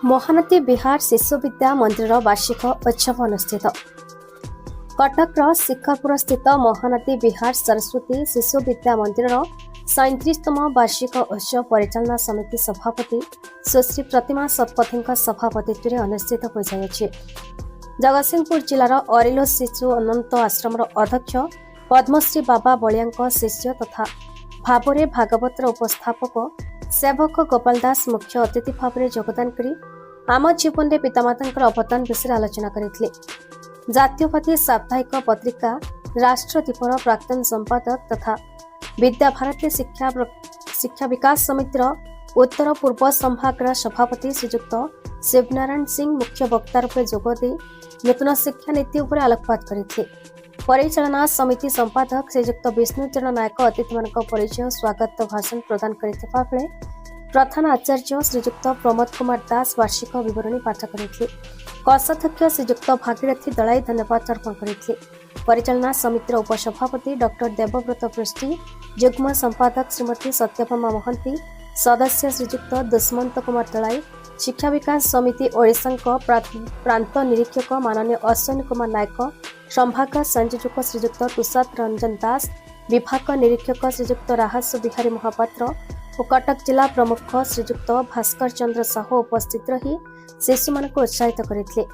महानदी विहार शिशु विद्या मंदिर वार्षिक उत्सव अनुष्ठित। कटक शिखरपुर स्थित महानदी विहार सरस्वती शिशु विद्या मंदिर 37तम वार्षिक उत्सव परिचालना समिति सभापति सुश्री प्रतिमा शतपथी सभापतित्व में अनुष्ठित हो जाए। जगतसिंहपुर जिलार अरिलो शिशु अनंत आश्रम अध्यक्ष पद्मश्री बाबा बलिया शिष्य तथा भावरे भागवतर उपस्थापक सेवक गोपाल दास मुख्य अतिथि भाव में योगदान करी आम जीवन में पितामाता अवदान विषय आलोचना करते। जातीयवादी साप्ताहिक पत्रिका राष्ट्रदीपर प्राक्तन संपादक तथा विद्याभारती शिक्षा विकास समितिर उत्तर पूर्व संभाग सभापति श्रीजुक्त शिवनारायण सिंह मुख्य वक्ता रूपे जोगदे नूतन शिक्षा नीति उपर आलोकपात करते। परिचालना समिति संपादक श्रीजुक्त विष्णुचरण नायक अतिथि मानक परिचय स्वागत भाषण प्रदान करथिबा बेले प्रधान आचार्य श्रीजुक्त प्रमोद कुमार दास वार्षिक विवरणी पाठ करथिले। कोषाध्यक्ष श्रीजुक्त भागीरथी दलाई धन्यवाद अर्पण करथिले। परिचालना समितिर उपसभापति डॉक्टर देवव्रत पृष्टि, युग्म संपादक श्रीमती सत्यभामा महंती, सदस्य श्रीजुक्त दुष्मंत कुमार दलाई, शिक्षा विकास समिति ओडिशा प्रांत निरीक्षक माननीय अश्विनी कुमार नायक, संभाग संयोजक श्रीजुक्त तुषार रंजन दास, विभाग निरीक्षक श्रीजुक्त राहस बिहारी महापात्र और कटक जिला प्रमुख श्रीजुक्त भास्कर चंद्र साहू उपस्थित रही शिशु मान उत्साहित करते।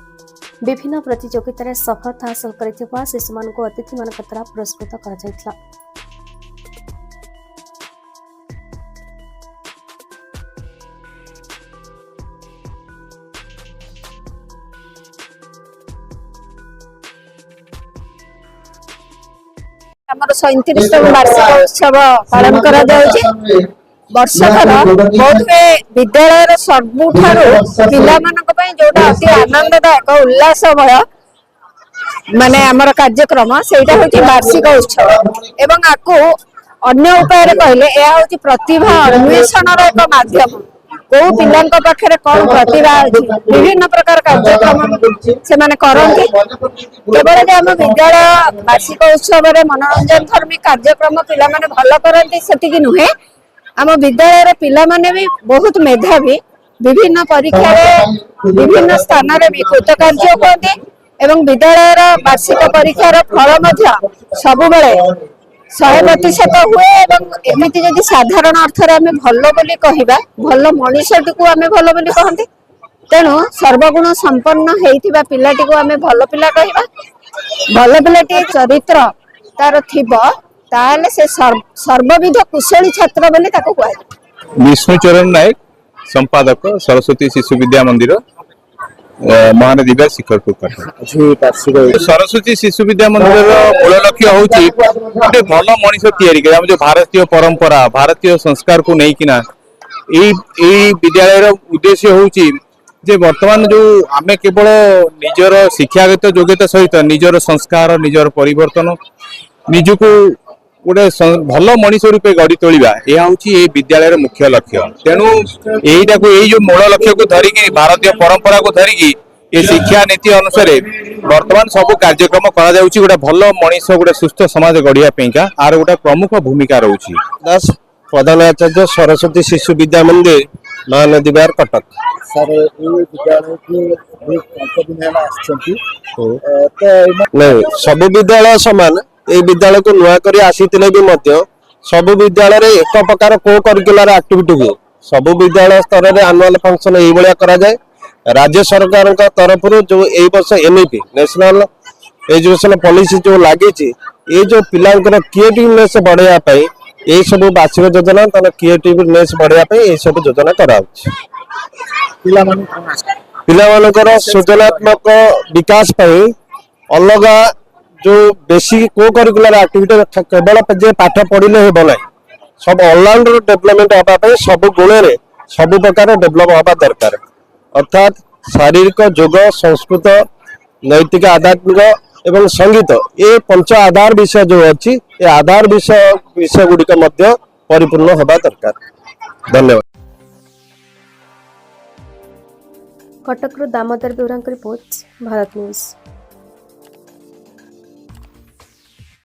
विभिन्न प्रतियोगितार सफलता हासिल कर शिशु मान अतिथि मान द्वारा पुरस्कृत कर। आमर 37तम वार्षिक उत्सव पालन करा जाउछि। वर्षकर बहुत विद्यालय सबुठारु पिला मानक पई जोटा अति आनंददायक उल्लासमय माने आमर कार्यक्रम सेटा होछि वार्षिक उत्सव एवं आकु अन्य उपाय रे कहले या होछि प्रतिभा अन्वेषण रो एक माध्यम। को पिलांक पाखरे कोन प्रतिभा अछि विभिन्न प्रकार कार्यक्रम से माने करंती। केवल जे हम विद्यालय वार्षिक उत्सव रे मनोरंजन धर्मी कार्यक्रम पिला माने भलो करंती सेतिकी नुहे। आम विद्यालय पिला माने भी बहुत मेधावी विभिन्न परीक्षा रे विभिन्न स्थान रे भी कृतकार्य होते एवं विद्यालय वार्षिक परीक्षार फल मध्य सबु बेले 100% हुए एवं एमिति जदि साधारण अर्थ रे आमे भलो बोली कहिबा भलो मनुष्यटी को आमे भलो बोली कहंती। तेणु सर्वगुण संपन्न हेइथिबा पिलाटी को आमे भलो पिला कहिबा। भलो पिलाटी चरित्र तार थिबो ताले से सर्वविध कुशली छात्र बोली ताको कहै। विष्णुचरण नायक संपादक सरस्वती शिशु विद्या मंदिर महानदी विहार शिखरपुर। सरस्वती शिशु विद्या मंदिर मूल लक्ष्य होची गोटे भल मनीष तैयारी करे जो भारतीय परंपरा भारतीय संस्कार को नहीं किना विद्यालय उद्देश्य होची जे वर्तमान जो आमे केवल निजर शिक्षागत योग्यता सहित निजर संस्कार निजर परिवर्तन निजको गोटे भल मनीष रूपे गढ़ी तोलिबा यह होची ए विद्यालय मुख्य लक्ष्य। तेणु एटा को जो मूल लक्ष्य को धरिकी भारतीय परंपरा को धरिकी ए शिक्षा नीति अनुसार वर्तमान सब कार्यक्रम करा जाउची। गोटे भल मनीष गोटे सुस्थ समाज गढ़िया पेका आर गोटे प्रमुख भूमिका रहउची। दास प्रधान आचार्य सरस्वती शिशु विद्या मंदिर महानदी विहार कटक। सर विद्यालय नहीं सब विद्यालय समान ए विद्यालय को नुआ करी आसीतिले भी मध्य सब विद्यालय रे एक प्रकार को करिकुलर एक्टिविटी हुए। सब विद्यालय स्तर रे एनुअल फंक्शन एई बलिया करा जाए। राज्य सरकार का तरफ जो एई वर्ष एनईपी नेशनल एजुकेशन पॉलिसी जो लागि छि ए जो पिलांकर क्रिएटिवनेस बढ़ाया पई ए सब वार्षिक योजना तने क्रिएटिवनेस बढ़ाया पई ए सब योजना करा अछि। पिला मानकर सृजनात्मक विकास पई अलगा जो बेसिक को करिकुलर एक्टिविटी केवल जे पाठ पढ़िले हेबो नै सब ऑलराउंडर डेवलपमेंट होबा पे सब गुण रे सब प्रकार डेवलप होबा दरकार। अर्थात शारीरिक योग संस्कृत नैतिक आध्यात्मिक एवं संगीत ए पंच आधार विषय जो अछि ए आधार विषय गुडी का मध्य परिपूर्ण होबा दरकार। धन्यवाद। कटक दामोदर बेउरांक रिपोर्ट भारत न्यूज।